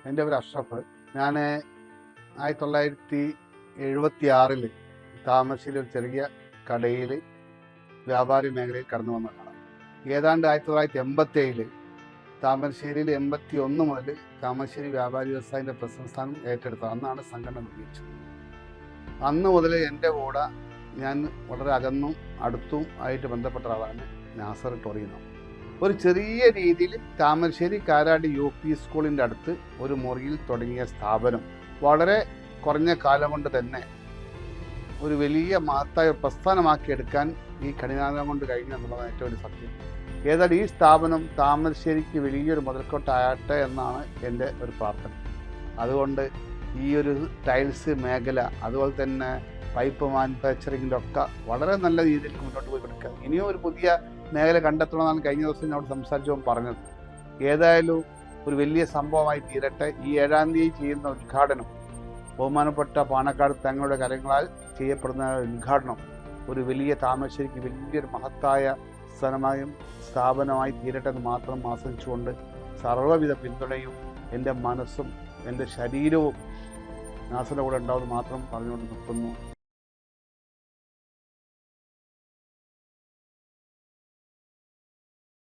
എൻ്റെ പേര് അഷ്റഫ്. ഞാൻ 1976 താമരശ്ശേരി ഒരു ചെറിയ കടയിൽ വ്യാപാരി മേഖലയിൽ കടന്നു വന്നതാണ്. ഏതാണ്ട് 1987 താമരശ്ശേരിയിൽ 81 മുതൽ താമരശ്ശേരി വ്യാപാരി വ്യവസായിൻ്റെ പ്രസിഡന്റ് സ്ഥാനം ഏറ്റെടുത്തത്. അന്നാണ് സംഘടന രൂപീകരിച്ചത്. അന്ന് മുതൽ എൻ്റെ കൂടെ ഞാൻ വളരെ അകന്നും അടുത്തും ആയിട്ട് ബന്ധപ്പെട്ട ആളാണ് നാസർ ടൊറീനോ. ഒരു ചെറിയ രീതിയിൽ താമരശ്ശേരി കാരാടി UP സ്കൂളിൻ്റെ അടുത്ത് ഒരു മുറിയിൽ തുടങ്ങിയ സ്ഥാപനം വളരെ കുറഞ്ഞ കാലം കൊണ്ട് തന്നെ ഒരു വലിയ മഹത്തായ പ്രസ്ഥാനമാക്കിയെടുക്കാൻ ഈ കഠിനാധ്വാനം കൊണ്ട് കഴിഞ്ഞു എന്നുള്ളതാണ് ഏറ്റവും ഒരു സത്യം. ഏതായാലും ഈ സ്ഥാപനം താമരശ്ശേരിക്ക് വലിയൊരു മുതൽക്കോട്ടാകട്ടെ എന്നാണ് എൻ്റെ ഒരു പ്രാർത്ഥന. അതുകൊണ്ട് ഈ ഒരു ടൈൽസ് മേഖല, അതുപോലെ തന്നെ പൈപ്പ് മാനുഫാക്ചറിങ്ങിലൊക്കെ വളരെ നല്ല രീതിയിൽ മുന്നോട്ട് പോയി കൊടുക്കുക. ഇനിയും ഒരു പുതിയ മേഖല കണ്ടെത്തണമെന്നാണ് കഴിഞ്ഞ ദിവസം എന്നോട് സംസാരിച്ചപ്പോൾ പറഞ്ഞത്. ഏതായാലും ഒരു വലിയ സംഭവമായി തീരട്ടെ. ഈ 7-ാം തീയതി ചെയ്യുന്ന ഉദ്ഘാടനം, ബഹുമാനപ്പെട്ട പാണക്കാട് തങ്ങളുടെ കരങ്ങളാൽ ചെയ്യപ്പെടുന്ന ഉദ്ഘാടനം ഒരു വലിയ താമരശ്ശേരിക്ക് വലിയൊരു മഹത്തായ സ്ഥാപനമായി തീരട്ടെ എന്ന് മാത്രം ആശംസിച്ചുകൊണ്ട് സർവ്വവിധ പിന്തുണയും എൻ്റെ മനസ്സും എൻ്റെ ശരീരവും നാസറിൻ്റെ കൂടെ ഉണ്ടാവുമെന്ന് മാത്രം പറഞ്ഞുകൊണ്ട് നിർത്തുന്നു.